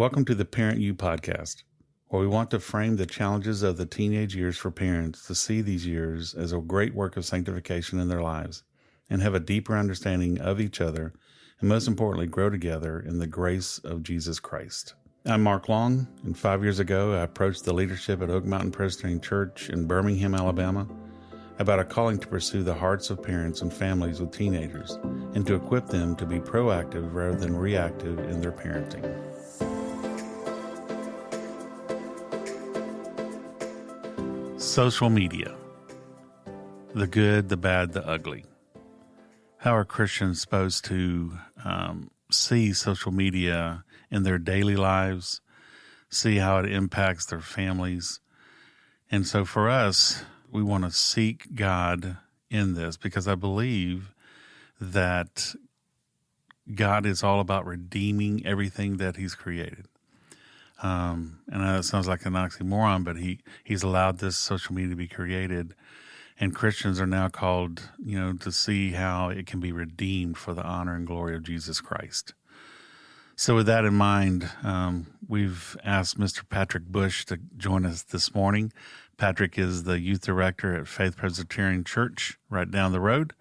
Welcome to the ParentU podcast, where we want to frame the challenges of the teenage years for parents to see these years as a great work of sanctification in their lives and have a deeper understanding of each other and, most importantly, grow together in the grace of Jesus Christ. I'm Mark Long, and 5 years ago, I approached the leadership at Oak Mountain Presbyterian Church in Birmingham, Alabama, about a calling to pursue the hearts of parents and families with teenagers and to equip them to be proactive rather than reactive in their parenting. Social media. The good, the bad, the ugly. How are Christians supposed to see social media in their daily lives, see how it impacts their families? And so for us, we want to seek God in this because I believe that God is all about redeeming everything that He's created. And I know it sounds like an oxymoron, but He's allowed this social media to be created, and Christians are now called, to see how it can be redeemed for the honor and glory of Jesus Christ. So with that in mind, we've asked Mr. Patrick Bush to join us this morning. Patrick is the youth director at Faith Presbyterian Church right down the road.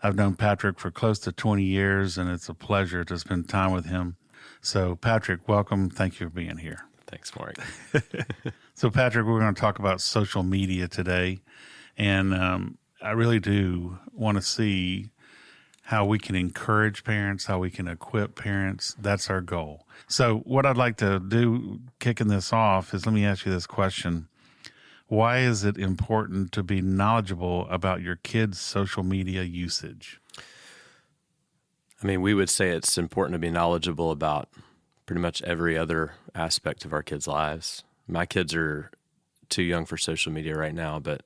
I've known Patrick for close to 20 years, and it's a pleasure to spend time with him. So, Patrick, welcome. Thank you for being here. Thanks, Mark. So, Patrick, we're going to talk about social media today, and I really do want to see how we can encourage parents, how we can equip parents. That's our goal. So what I'd like to do, kicking this off, is let me ask you this question. Why is it important to be knowledgeable about your kids' social media usage? I mean, we would say it's important to be knowledgeable about pretty much every other aspect of our kids' lives. My kids are too young for social media right now, but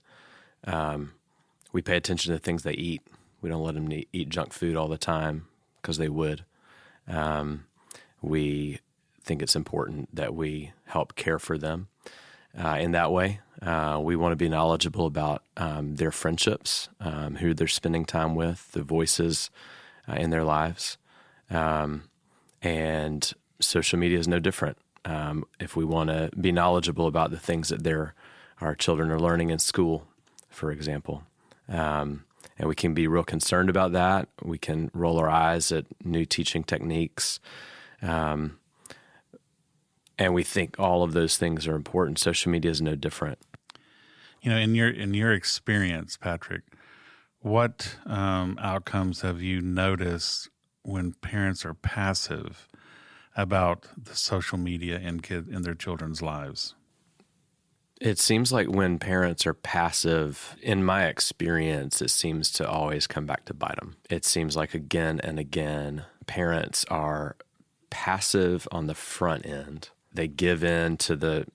we pay attention to things they eat. We don't let them eat junk food all the time because they would. We think it's important that we help care for them in that way. We want to be knowledgeable about their friendships, who they're spending time with, the voices in their lives. And social media is no different. If we want to be knowledgeable about the things that our children are learning in school, for example. And we can be real concerned about that. We can roll our eyes at new teaching techniques. And we think all of those things are important. Social media is no different. In your experience, Patrick, what outcomes have you noticed when parents are passive about the social media in their children's lives? It seems like when parents are passive, in my experience, it seems to always come back to bite them. It seems like again and again, parents are passive on the front end. They give in to the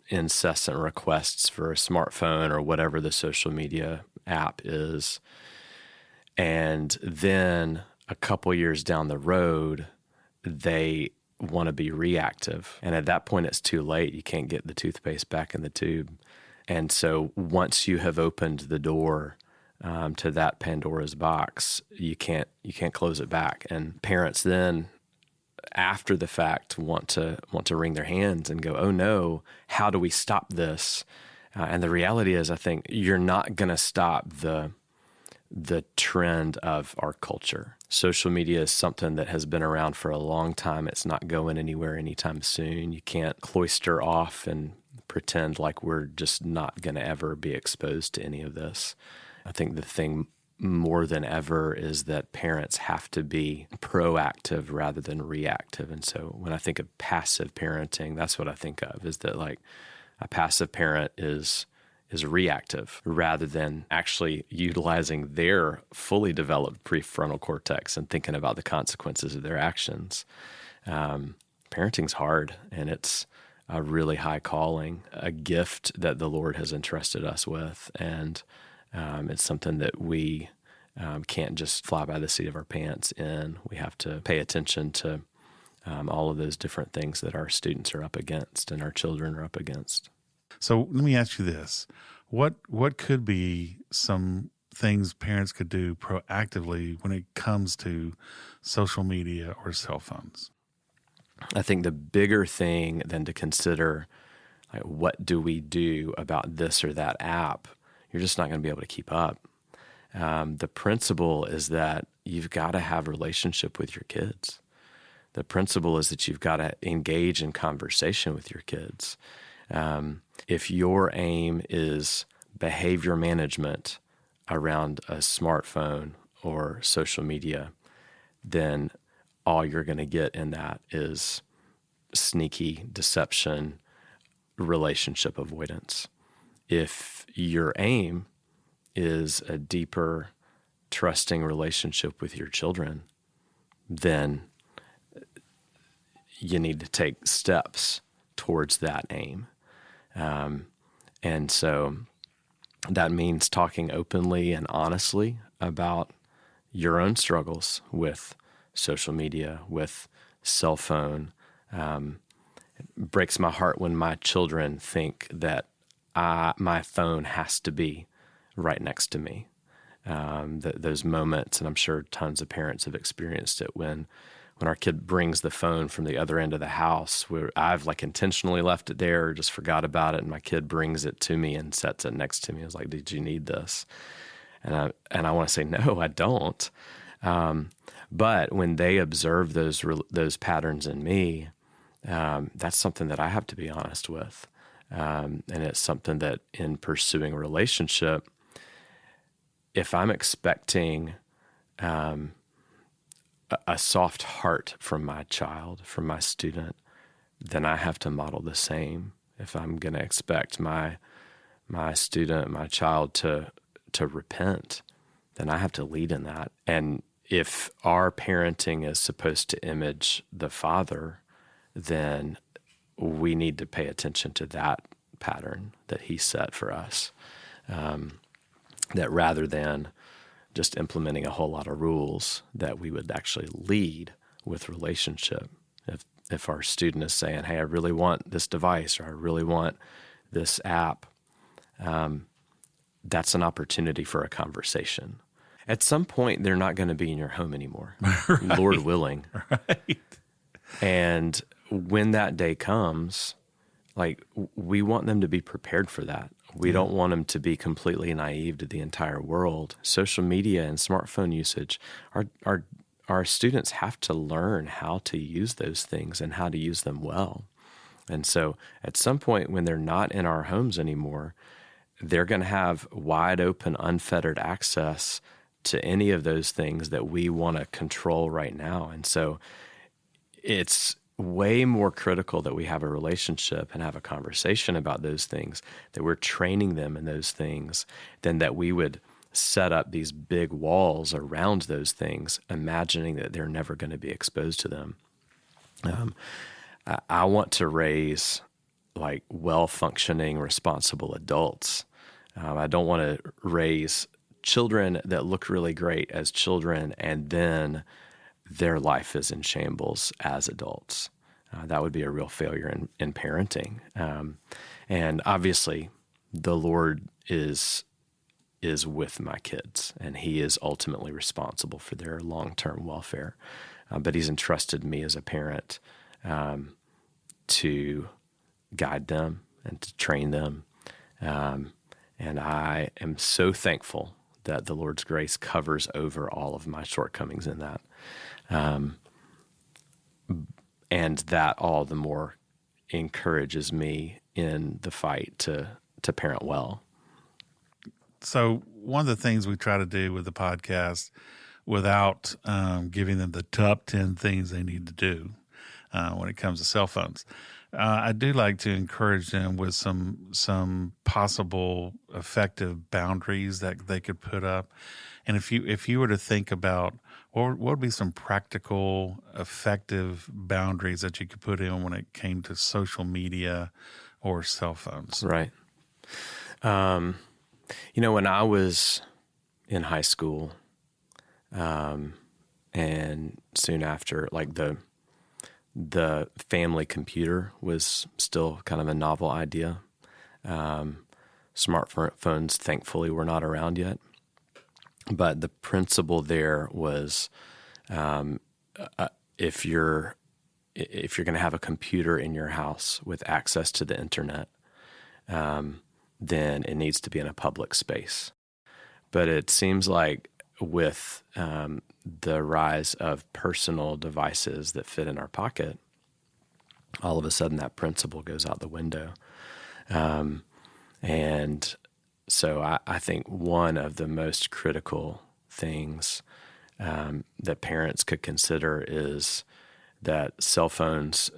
incessant requests for a smartphone or whatever the social media app is. And then a couple years down the road, they want to be reactive. And at that point, it's too late. You can't get the toothpaste back in the tube. And so once you have opened the door to that Pandora's box, you can't close it back. And parents then, after the fact, want to wring their hands and go, oh no, how do we stop this? And the reality is, I think you're not going to stop the trend of our culture. Social media is something that has been around for a long time. It's not going anywhere anytime soon. You can't cloister off and pretend like we're just not going to ever be exposed to any of this. I think the thing more than ever is that parents have to be proactive rather than reactive. And so when I think of passive parenting, that's what I think of, is that like a passive parent is reactive rather than actually utilizing their fully developed prefrontal cortex and thinking about the consequences of their actions. Parenting's hard, and it's a really high calling, a gift that the Lord has entrusted us with, and it's something that we can't just fly by the seat of our pants in. We have to pay attention to all of those different things that our students are up against and our children are up against. So let me ask you this. What could be some things parents could do proactively when it comes to social media or cell phones? I think the bigger thing than to consider, like, what do we do about this or that app? You're just not going to be able to keep up. The principle is that you've got to have a relationship with your kids. The principle is that you've got to engage in conversation with your kids. If your aim is behavior management around a smartphone or social media, then all you're going to get in that is sneaky deception, relationship avoidance. If your aim is a deeper, trusting relationship with your children, then you need to take steps towards that aim. And so that means talking openly and honestly about your own struggles with social media, with cell phone. It breaks my heart when my children think that my phone has to be right next to me. Those moments, and I'm sure tons of parents have experienced it, when our kid brings the phone from the other end of the house, where I've like intentionally left it there or just forgot about it, and my kid brings it to me and sets it next to me. I was like, "Did you need this?" And I want to say, "No, I don't." But when they observe those patterns in me, that's something that I have to be honest with, and it's something that in pursuing a relationship, if I'm expecting a soft heart from my child, from my student, then I have to model the same. If I'm going to expect my student, my child to repent, then I have to lead in that. And if our parenting is supposed to image the Father, then we need to pay attention to that pattern that He set for us. That rather than just implementing a whole lot of rules, that we would actually lead with relationship. If our student is saying, "Hey, I really want this device," or "I really want this app," that's an opportunity for a conversation. At some point, they're not going to be in your home anymore, right. Lord willing. Right. And when that day comes, like, we want them to be prepared for that. We don't want them to be completely naive to the entire world. Social media and smartphone usage, our students have to learn how to use those things and how to use them well. And so at some point when they're not in our homes anymore, they're going to have wide open, unfettered access to any of those things that we want to control right now. And so it's way more critical that we have a relationship and have a conversation about those things, that we're training them in those things, than that we would set up these big walls around those things, imagining that they're never going to be exposed to them. I want to raise like well-functioning, responsible adults. I don't want to raise children that look really great as children and then their life is in shambles as adults. That would be a real failure in parenting. And obviously, the Lord is with my kids, and He is ultimately responsible for their long-term welfare. But He's entrusted me as a parent to guide them and to train them. And I am so thankful that the Lord's grace covers over all of my shortcomings in that. And that all the more encourages me in the fight to parent well. So one of the things we try to do with the podcast, without giving them the top 10 things they need to do when it comes to cell phones, I do like to encourage them with some possible effective boundaries that they could put up. And if you were to think about what would be some practical, effective boundaries that you could put in when it came to social media or cell phones? Right. When I was in high school, and soon after, like the family computer was still kind of a novel idea. Smartphones, thankfully, were not around yet. But the principle there was, if your if you're going to have a computer in your house with access to the internet, then it needs to be in a public space. But it seems like with the rise of personal devices that fit in our pocket, all of a sudden that principle goes out the window. And so I think one of the most critical things that parents could consider is that cell phones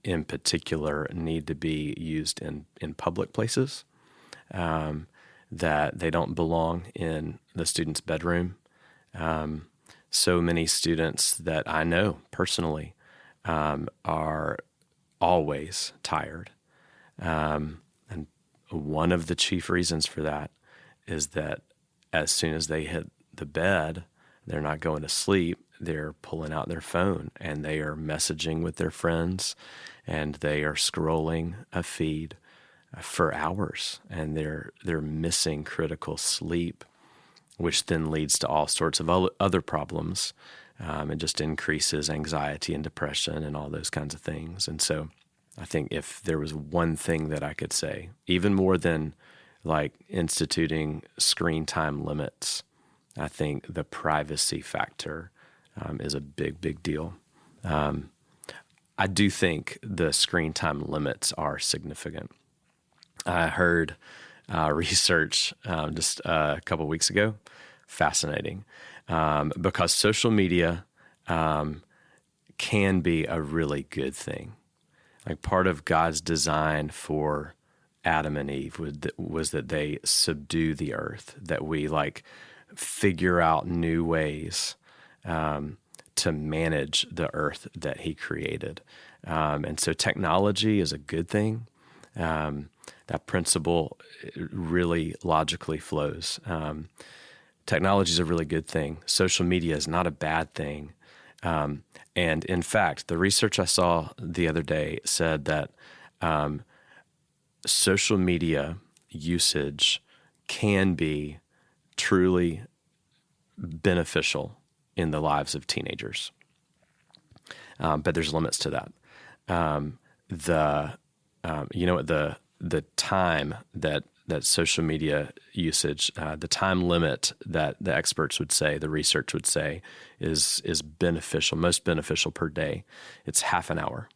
in particular need to be used in public places, that they don't belong in the student's bedroom. So many students that I know personally are always tired. And one of the chief reasons for that is that as soon as they hit the bed, they're not going to sleep. They're pulling out their phone and they are messaging with their friends and they are scrolling a feed for hours, and they're missing critical sleep, which then leads to all sorts of other problems. It just increases anxiety and depression and all those kinds of things. And so I think if there was one thing that I could say, even more than like instituting screen time limits, I think the privacy factor is a big, big deal. I do think the screen time limits are significant. I heard research just a couple weeks ago, fascinating, because social media can be a really good thing. Like part of God's design for Adam and Eve was that they subdue the earth, that we like figure out new ways to manage the earth that he created. And so technology is a good thing. That principle really logically flows. Technology is a really good thing. Social media is not a bad thing. And in fact, the research I saw the other day said that social media usage can be truly beneficial in the lives of teenagers. But there's limits to that. The time that social media usage, the time limit that the experts would say, the research would say, is beneficial, most beneficial per day. It's half an hour.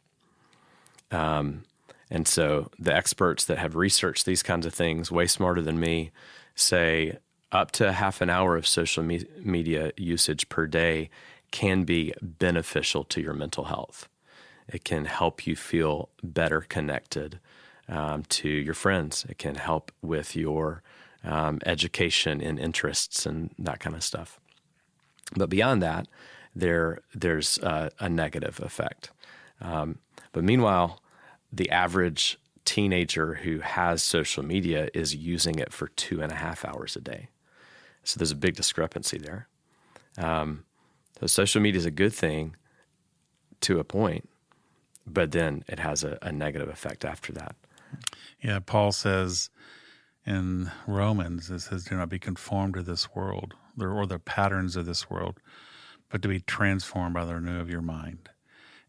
And so the experts that have researched these kinds of things, way smarter than me, say up to half an hour of social media usage per day can be beneficial to your mental health. It can help you feel better connected to your friends. It can help with your education and interests and that kind of stuff. But beyond that, there's a negative effect. But meanwhile, the average teenager who has social media is using it for 2.5 hours a day. So there's a big discrepancy there. So social media is a good thing to a point, but then it has a negative effect after that. Yeah, Paul says in Romans, it says, do not be conformed to this world or the patterns of this world, but to be transformed by the renewal of your mind.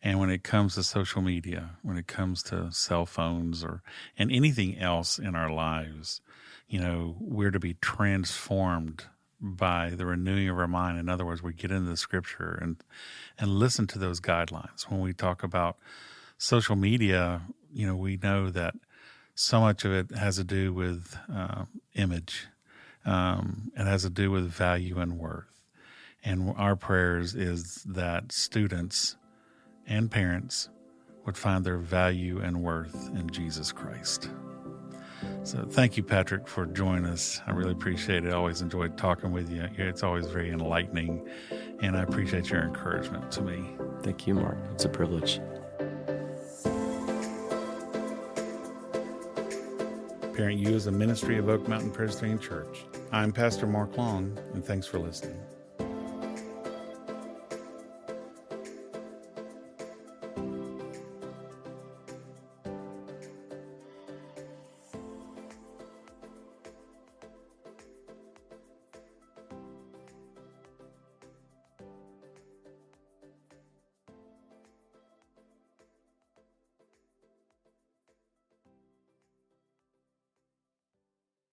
And when it comes to social media, when it comes to cell phones and anything else in our lives, we're to be transformed by the renewing of our mind. In other words, we get into the scripture and listen to those guidelines. When we talk about social media, we know that so much of it has to do with image. It has to do with value and worth. And our prayers is that students and parents would find their value and worth in Jesus Christ. So thank you, Patrick, for joining us. I really appreciate it. I always enjoyed talking with you. It's always very enlightening, and I appreciate your encouragement to me. Thank you, Mark. It's a privilege. ParentU is a ministry of Oak Mountain Presbyterian Church. I'm Pastor Mark Long, and thanks for listening.